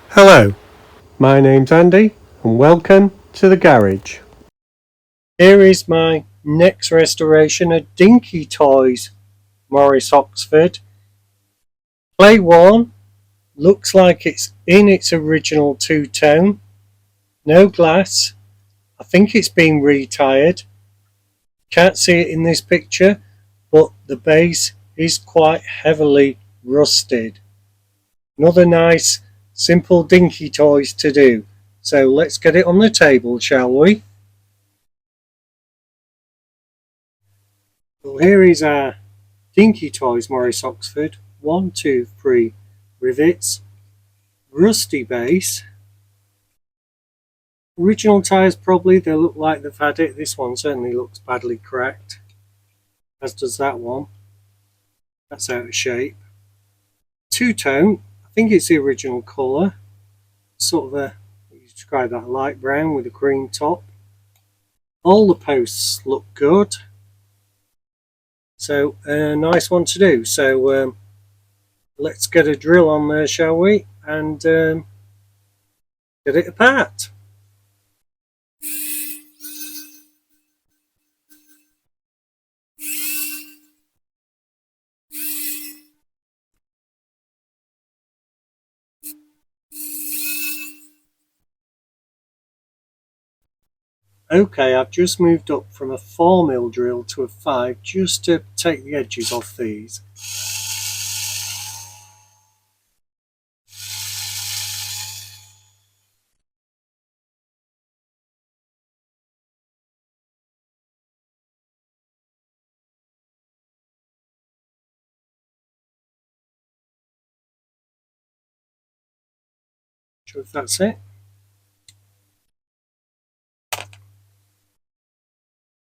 Hello, my name's Andy and welcome to the garage. Here is my next restoration of Dinky Toys Morris Oxford. Play 1, looks like it's in its original two-tone, no glass. I think it's been retired. Can't see it in this picture, but the base is quite heavily rusted. Another nice simple Dinky Toys to do. So let's get it on the table, shall we? Well, here is our Dinky Toys Morris Oxford. 1, 2, 3 rivets. Rusty base. Original tyres probably, they look like they've had it. This one certainly looks badly cracked, as does that one. That's out of shape. Two-tone, I think it's the original colour. Sort of a, you describe that, light brown with a cream top. All the posts look good. So a nice one to do. So let's get a drill on there, shall we? And get it apart. Okay, I've just moved up from a 4mm drill to a 5 just to take the edges off these. Sure if that's it.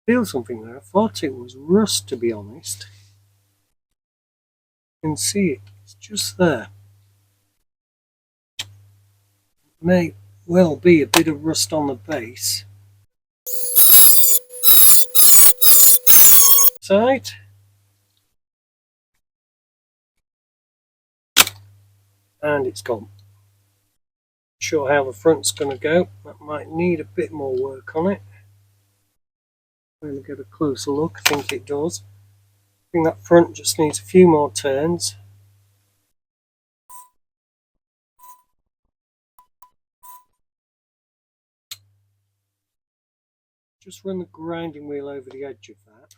Feel something there. I thought it was rust, to be honest. You can see it. It's just there. May well be a bit of rust on the base. Side. And it's gone. Not sure how the front's going to go. That might need a bit more work on it. We'll get a closer look. I think it does. I think that front just needs a few more turns. Just run the grinding wheel over the edge of that.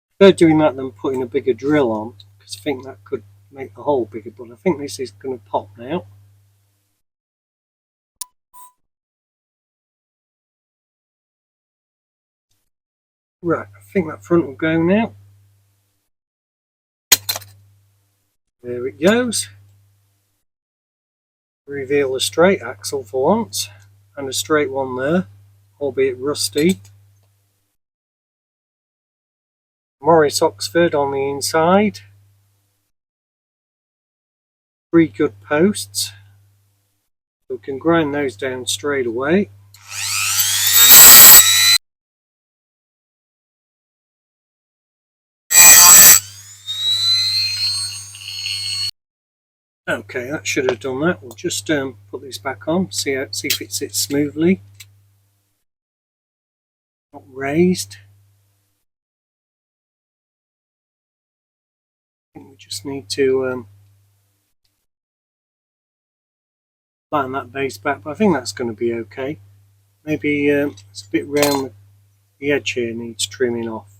I prefer doing that than putting a bigger drill on, because I think that could make the hole bigger, but I think this is going to pop now. Right, I think that front will go now. There it goes. Reveal a straight axle for once, and a straight one there, albeit rusty. Morris Oxford on the inside. 3 good posts. We can grind those down straight away. Okay, that should have done that. We'll just put this back on, see if it sits smoothly. Not raised. I think we just need to flatten that base back, but I think that's going to be okay. Maybe it's a bit round the edge here, needs trimming off.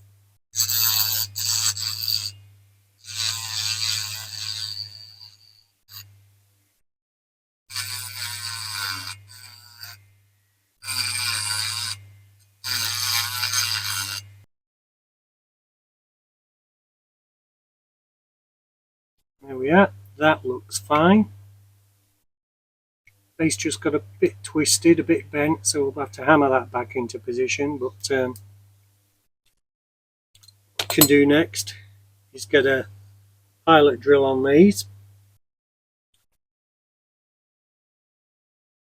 There we are, that looks fine. Base just got a bit twisted, a bit bent, so we'll have to hammer that back into position. But what we can do next is get a pilot drill on these.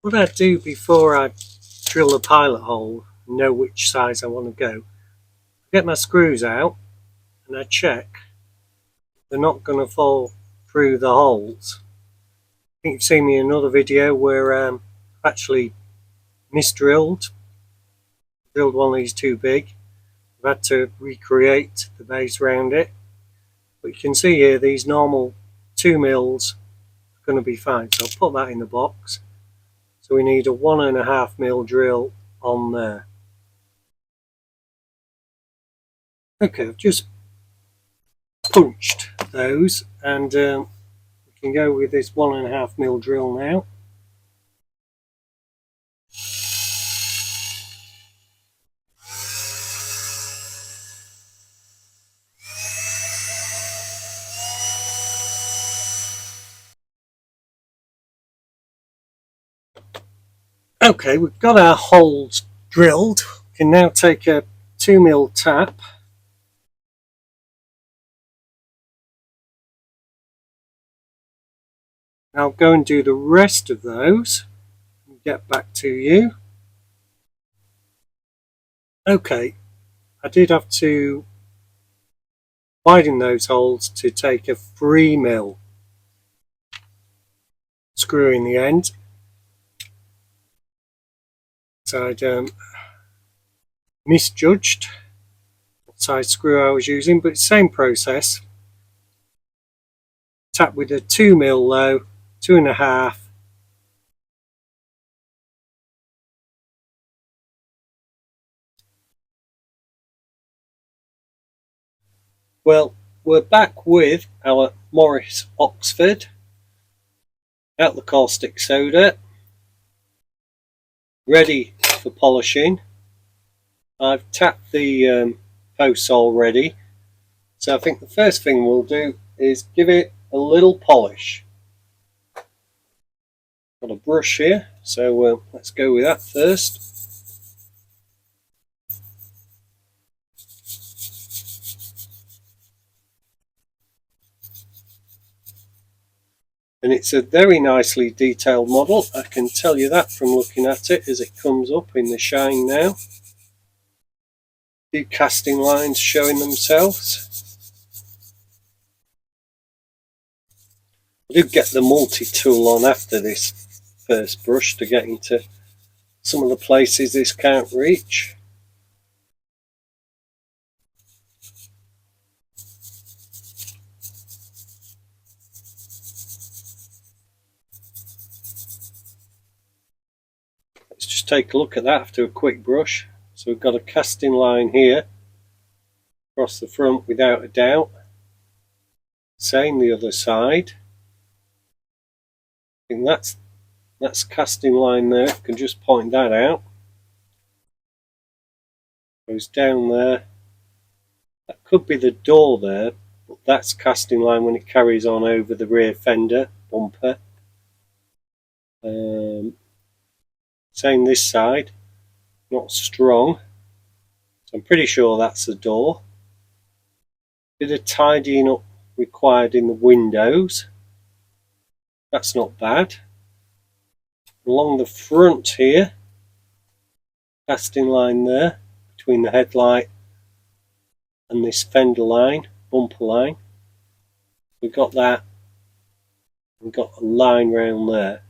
What I do before I drill the pilot hole, know which size I want to go, Get my screws out and I check they're not going to fall through the holes. I think you've seen me in another video where I've actually drilled one of these too big. I've had to recreate the base around it. But you can see here these normal 2 mils are going to be fine. So I'll put that in the box. So we need a 1.5 mil drill on there. Okay, I've just punched those and we can go with this 1.5 mil drill now. Okay, we've got our holes drilled. We can now take a 2 mil tap. I'll go and do the rest of those and get back to you. Okay, I did have to widen those holes to take a 3 mil screw in the end. So I'd misjudged what size screw I was using, but it's the same process. Tap with a 2 mil low, 2.5. Well, we're back with our Morris Oxford out the caustic soda, ready for polishing. I've tapped the posts already, so I think the first thing we'll do is give it a little polish. Got a brush here, so let's go with that first. And it's a very nicely detailed model, I can tell you that from looking at it as it comes up in the shine now. The casting lines showing themselves. I do get the multi-tool on after this first brush to get into some of the places this can't reach. Let's just take a look at that after a quick brush. So we've got a casting line here across the front without a doubt. Same the other side. I think that's casting line there. I can just point that out. Goes down there. That could be the door there, but that's casting line when it carries on over the rear fender bumper. Same this side. Not strong. So I'm pretty sure that's the door. Bit of tidying up required in the windows. That's not bad. Along the front here, casting line there between the headlight and this fender line, bumper line. We've got that. We've got a line round there.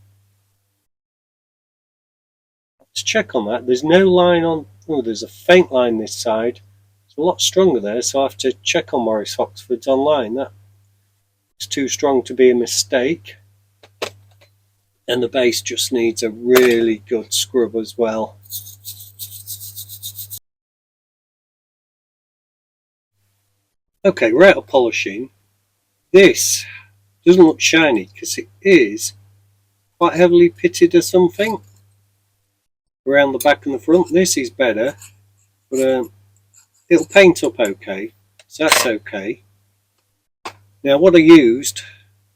Let's check on that. There's no line on. Oh, there's a faint line this side. It's a lot stronger there, so I have to check on Morris Oxford's online. That's too strong to be a mistake. And the base just needs a really good scrub as well. Okay, we're out of polishing. This doesn't look shiny because it is quite heavily pitted or something around the back and the front. This is better, but it'll paint up okay, so that's okay. Now what I used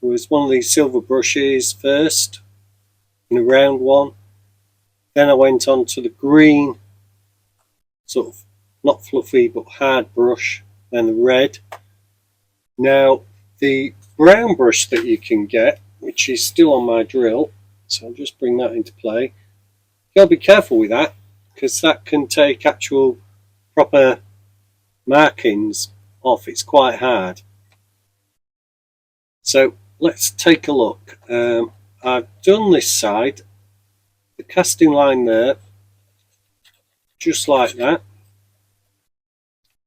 was one of these silver brushes first, in a round one. Then I went on to the green, sort of not fluffy but hard brush, then the red. Now the brown brush that you can get, which is still on my drill, so I'll just bring that into play. You've got to be careful with that because that can take actual proper markings off. It's quite hard. So let's take a look. I've done this side, the casting line there, just like that.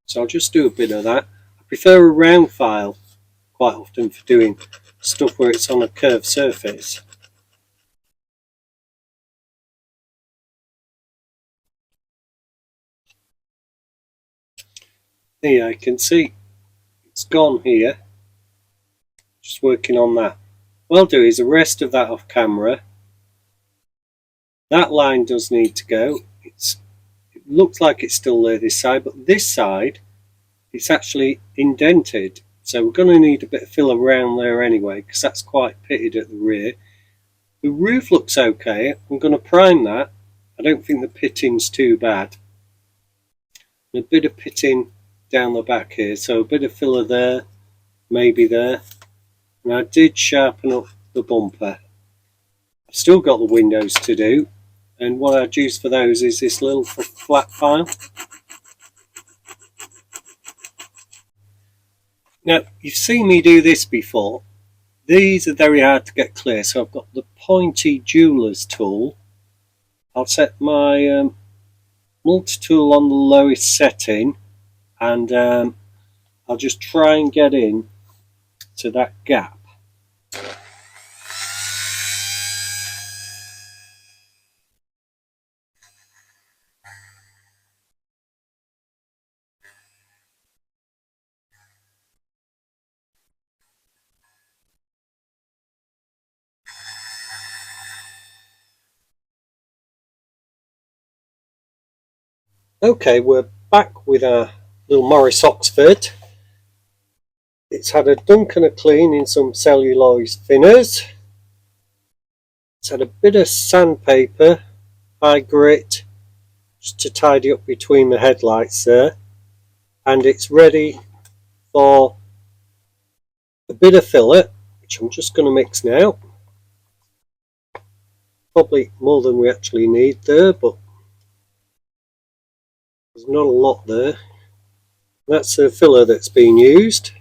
So I'll just do a bit of that. I prefer a round file quite often for doing stuff where it's on a curved surface. Here I can see it's gone here. Just working on that. What I'll do is the rest of that off camera. That line does need to go. It looks like it's still there this side, but this side it's actually indented. So we're going to need a bit of fill around there anyway, because that's quite pitted at the rear. The roof looks okay. I'm going to prime that. I don't think the pitting's too bad. And a bit of pitting down the back here, so a bit of filler there, maybe there. And I did sharpen up the bumper. I've still got the windows to do, and what I'd use for those is this little flat file. Now, you've seen me do this before. These are very hard to get clear, so I've got the pointy jeweler's tool. I'll set my multi-tool on the lowest setting, and I'll just try and get in to that gap. Okay, we're back with our little Morris Oxford. It's had a dunk and a clean in some celluloid thinners. It's had a bit of sandpaper, high grit, just to tidy up between the headlights there. And it's ready for a bit of filler, which I'm just going to mix now. Probably more than we actually need there, but there's not a lot there. That's the filler that's been used.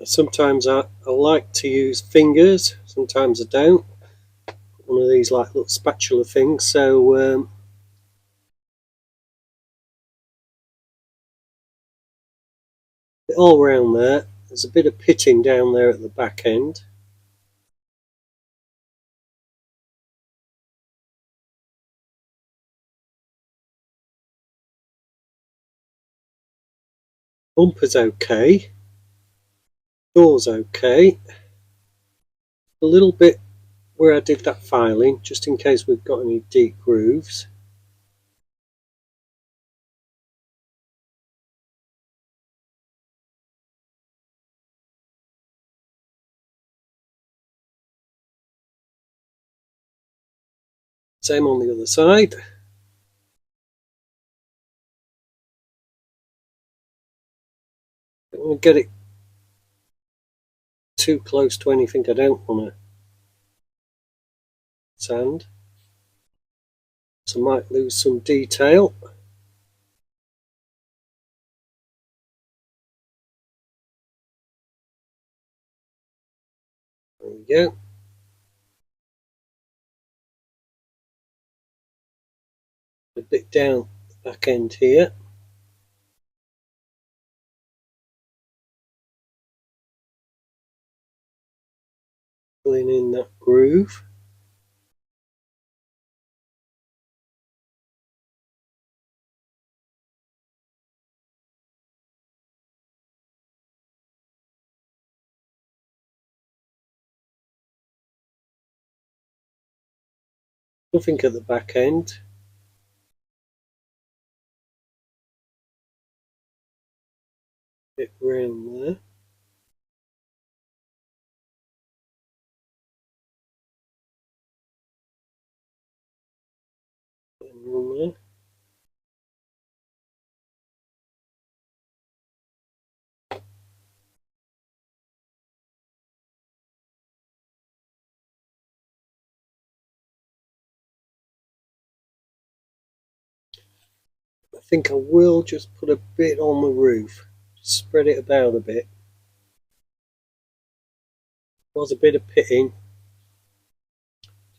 Sometimes I like to use fingers, sometimes I don't. One of these like little spatula things, so all around there. There's a bit of pitting down there at the back end. Bumper's okay. Door's okay. A little bit where I did that filing, just in case we've got any deep grooves. Same on the other side. Don't want to get it too close to anything I don't want to sand, so I might lose some detail. There we go. A bit down the back end here. Filling in that groove. Nothing at the back end. Bit round there. And there. think I will just put a bit on the roof, just spread it about a bit. Was a bit of pitting.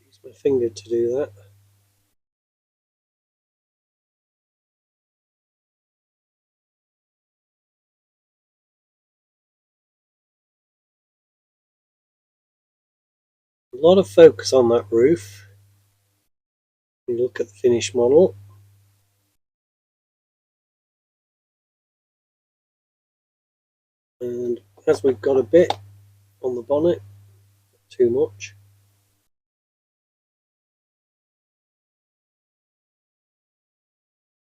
Use my finger to do that. A lot of focus on that roof. You look at the finished model. And as we've got a bit on the bonnet, not too much.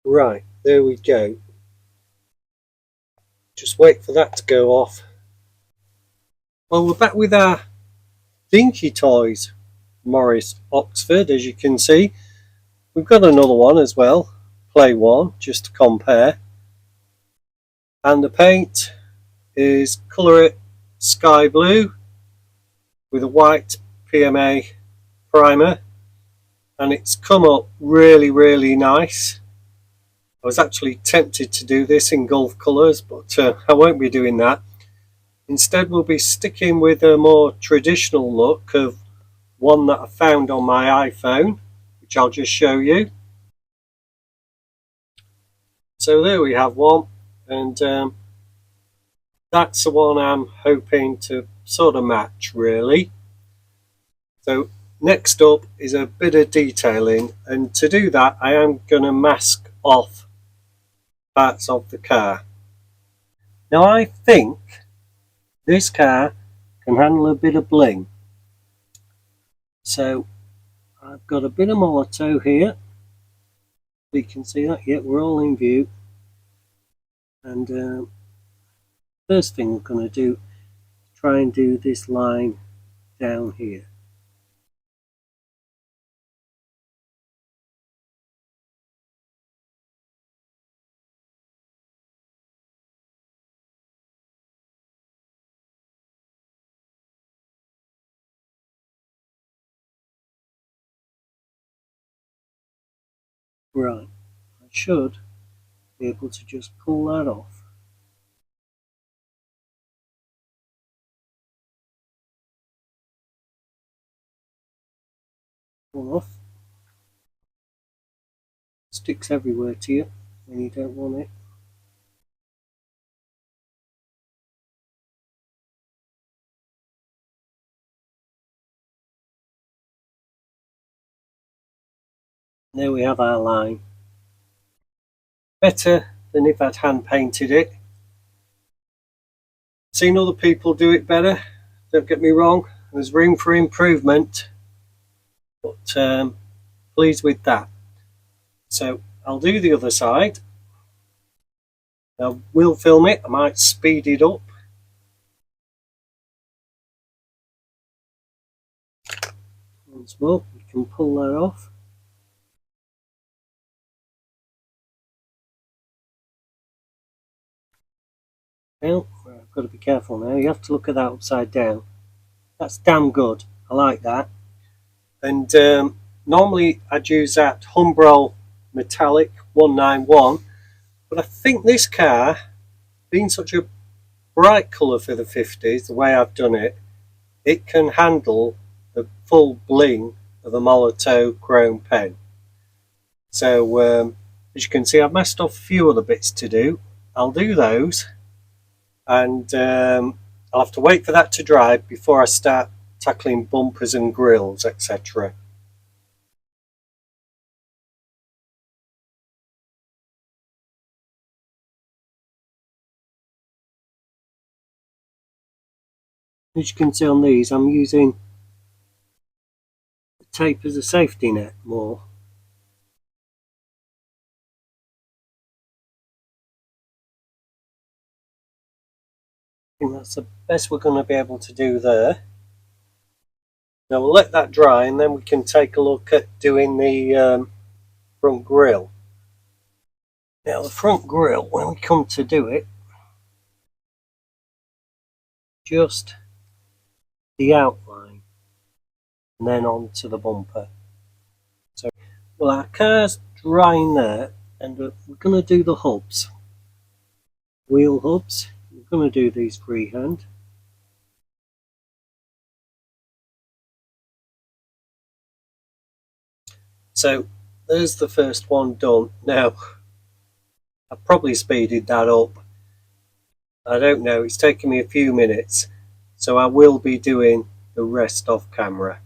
Right, there we go. Just wait for that to go off. Well, we're back with our Dinky Toys Morris Oxford, as you can see. We've got another one as well, play one, just to compare. And the paint is Colour It Sky Blue with a white PMA primer, and it's come up really nice. I was actually tempted to do this in Gulf colours, but I won't be doing that. Instead, we'll be sticking with a more traditional look of one that I found on my iPhone, which I'll just show you. So there we have one, and that's the one I'm hoping to sort of match, really. So next up is a bit of detailing, and to do that I am going to mask off parts of the car. Now I think this car can handle a bit of bling, so I've got a bit of motto here. You can see that, yeah, we're all in view. And first thing we're going to do, try and do this line down here. Right, I should be able to just pull that off. Pull off. Sticks everywhere to you when you don't want it. There we have our line. Better than if I'd hand painted it. Seen other people do it better, don't get me wrong, there's room for improvement, but pleased with that. So I'll do the other side. I will film it, I might speed it up. Once more, we can pull that off. Now, I've got to be careful now, you have to look at that upside down. That's damn good, I like that. And normally I'd use that Humbrol Metallic 191, but I think this car, being such a bright colour for the 50s, the way I've done it, it can handle the full bling of a Molotow chrome pen. So as you can see, I've messed off a few other bits to do. I'll do those, and I'll have to wait for that to dry before I start tackling bumpers and grills, etc. As you can see on these, I'm using the tape as a safety net more. I think that's the best we're going to be able to do there. Now we'll let that dry, and then we can take a look at doing the front grille. Now the front grille, when we come to do it, just the outline and then on to the bumper. So, well, our car's drying there, and we're going to do the hubs, wheel hubs. We're going to do these freehand. So there's the first one done. Now I've probably speeded that up. I don't know, it's taken me a few minutes, so I will be doing the rest off camera,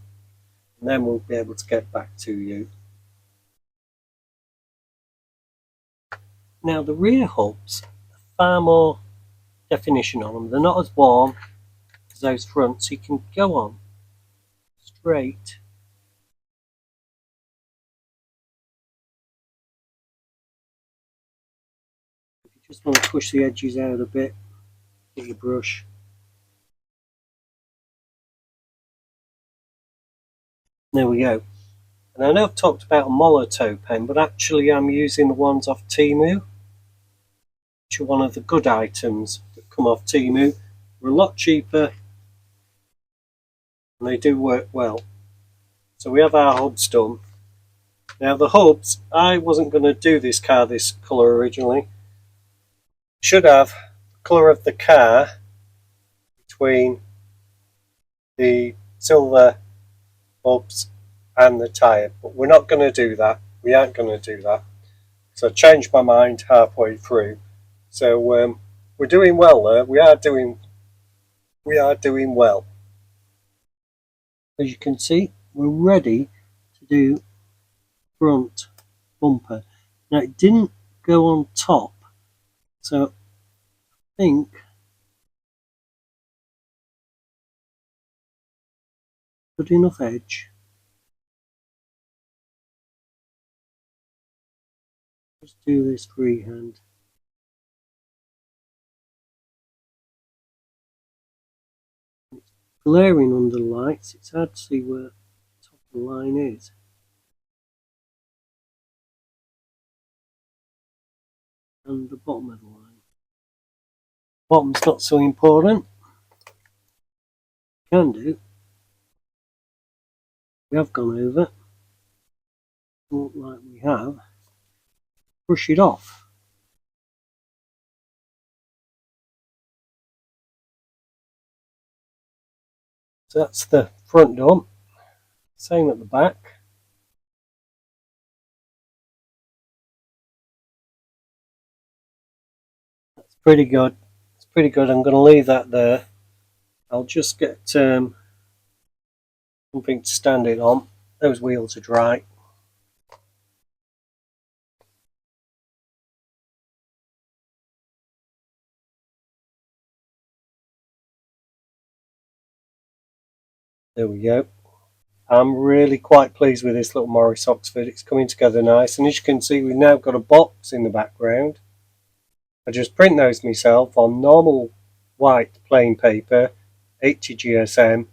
and then we'll be able to get back to you. Now the rear hubs are far more definition on them. They're not as warm as those fronts, so you can go on straight. If you just want to push the edges out a bit, get your brush. There we go. And I know I've talked about a Molotow pen, but actually I'm using the ones off Temu, which are one of the good items that come off Temu. They're a lot cheaper and they do work well. So we have our hubs done. Now the hubs, I wasn't going to do this car this colour originally. Should have the colour of the car between the silver hubs and the tyre, but we're not going to do that. We aren't going to do that. So I changed my mind halfway through. So we're doing well there. We are doing well. As you can see, we're ready to do front bumper. Now it didn't go on top, so I think good enough edge. Let's do this freehand. It's glaring under the lights. It's hard to see where the top of the line is. And the bottom of the line. Bottom's not so important. Can do. We have gone over. Look like we have. Brush it off. So that's the front door. Same at the back. That's pretty good. It's pretty good. I'm going to leave that there. I'll just get something to stand it on. Those wheels are dry. There we go. I'm really quite pleased with this little Morris Oxford. It's coming together nice, and as you can see, we've now got a box in the background. I just print those myself on normal white plain paper, 80 GSM,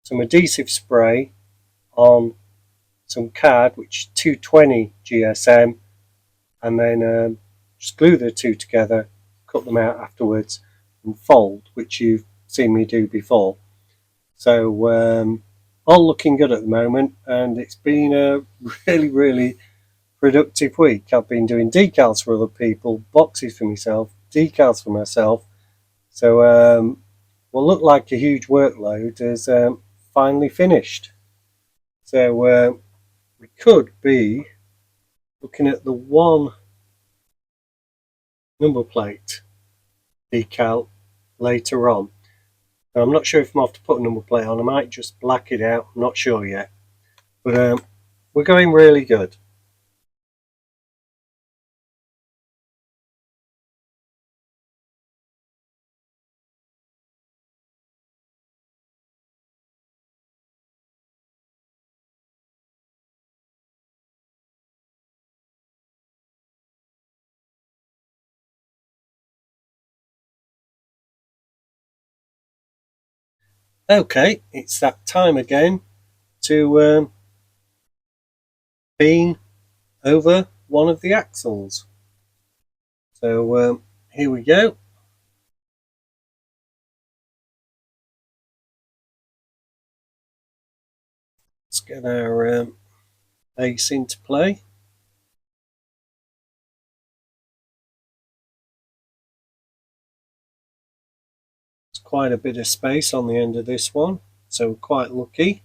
some adhesive spray on some card, which is 220 GSM, and then just glue the two together, cut them out afterwards, and fold, which you've seen me do before. So all looking good at the moment, and it's been a really productive week. I've been doing decals for other people, boxes for myself, decals for myself. So what looked like a huge workload is finally finished. So we could be looking at the one number plate decal later on. Now, I'm not sure if I'm off to put a number plate on. I might just black it out. I'm not sure yet. But we're going really good. Okay, it's that time again to beam over one of the axles. So here we go. Let's get our base into play. quite a bit of space on the end of this one, so we're quite lucky.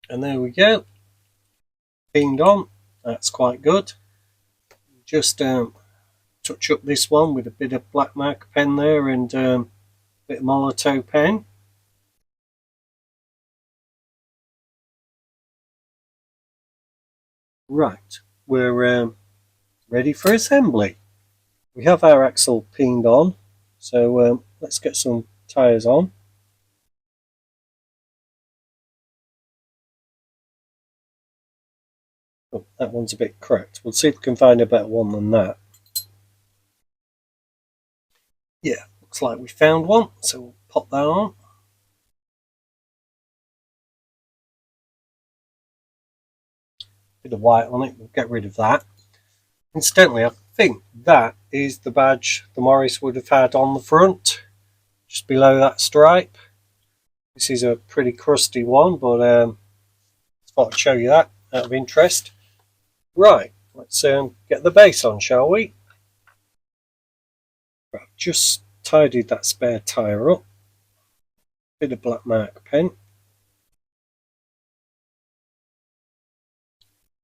And there we go, pinged on. That's quite good. Just touch up this one with a bit of black marker pen there and a bit of Molotow pen. Right, we're ready for assembly. We have our axle pinged on, so let's get some tyres on. Oh, that one's a bit cracked. We'll see if we can find a better one than that. Yeah, looks like we found one, so we'll pop that on. Bit of white on it, we'll get rid of that. Incidentally, I think that is the badge the Morris would have had on the front, just below that stripe. This is a pretty crusty one, but I thought I'd show you that out of interest. Right, let's get the base on, shall we? Right, just tidied that spare tyre up. Bit of black marker pen.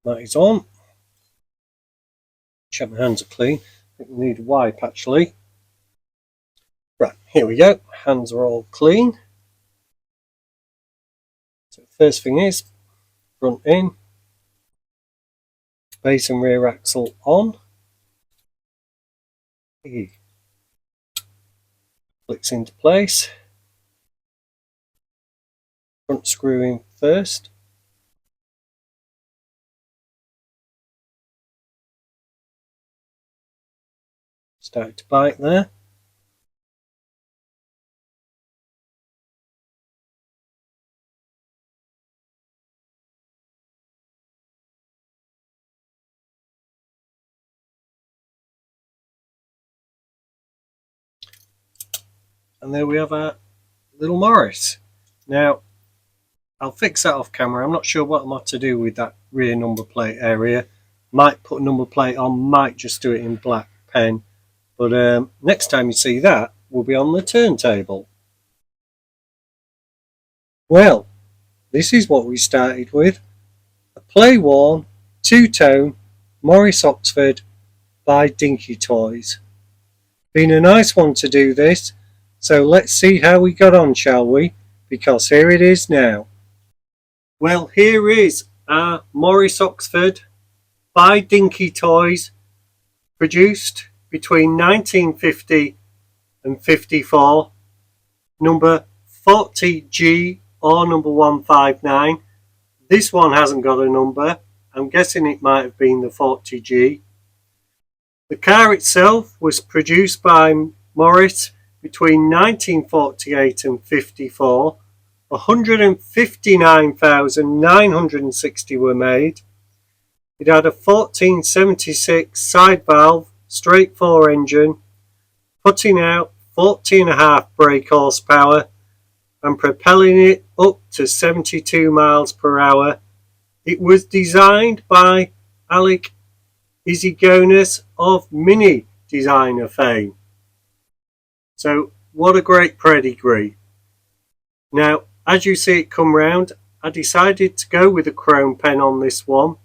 That is on. Check my hands are clean. I think we need a wipe actually. Right, here we go. Hands are all clean. So first thing is front in, base and rear axle on. Clicks into place. Front screw in first. Start to bite there. And there we have our little Morris. Now, I'll fix that off camera. I'm not sure what I'm to do with that rear number plate area. Might put a number plate on, might just do it in black pen. But next time you see that, we'll be on the turntable. Well, this is what we started with. A play-worn, two-tone Morris Oxford by Dinky Toys. Been a nice one to do this. So let's see how we got on, shall we? Because here it is now. Well, here is our Morris Oxford by Dinky Toys, produced between 1950 and 54, number 40G or number 159. This one hasn't got a number. I'm guessing it might have been the 40G. The car itself was produced by Morris between 1948 and 54, 159,960 were made. It had a 1476 side valve, straight 4 engine, putting out 40.5 brake horsepower and propelling it up to 72 miles per hour. It was designed by Alec Izigonis of Mini Designer fame. So what a great pedigree. Now, as you see it come round, I decided to go with a chrome pen on this one.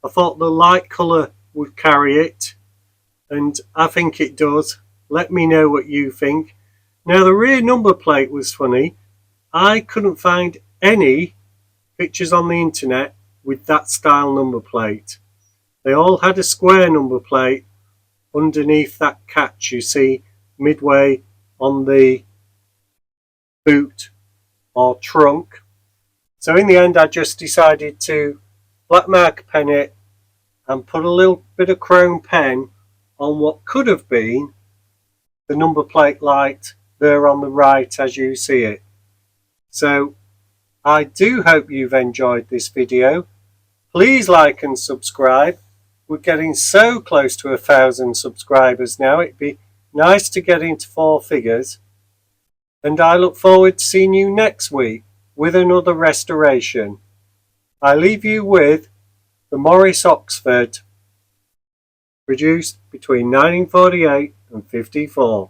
I thought the light colour would carry it, and I think it does. Let me know what you think. Now, the rear number plate was funny. I couldn't find any pictures on the internet with that style number plate. They all had a square number plate underneath that catch you see midway on the boot or trunk. So in the end I just decided to black marker pen it and put a little bit of chrome pen on what could have been the number plate light there on the right as you see it. So I do hope you've enjoyed this video. Please like and subscribe. We're getting so close to 1,000 subscribers now. It'd be nice to get into 4 figures. and I look forward to seeing you next week with another restoration. I leave you with the Morris Oxford, produced between 1948 and 54.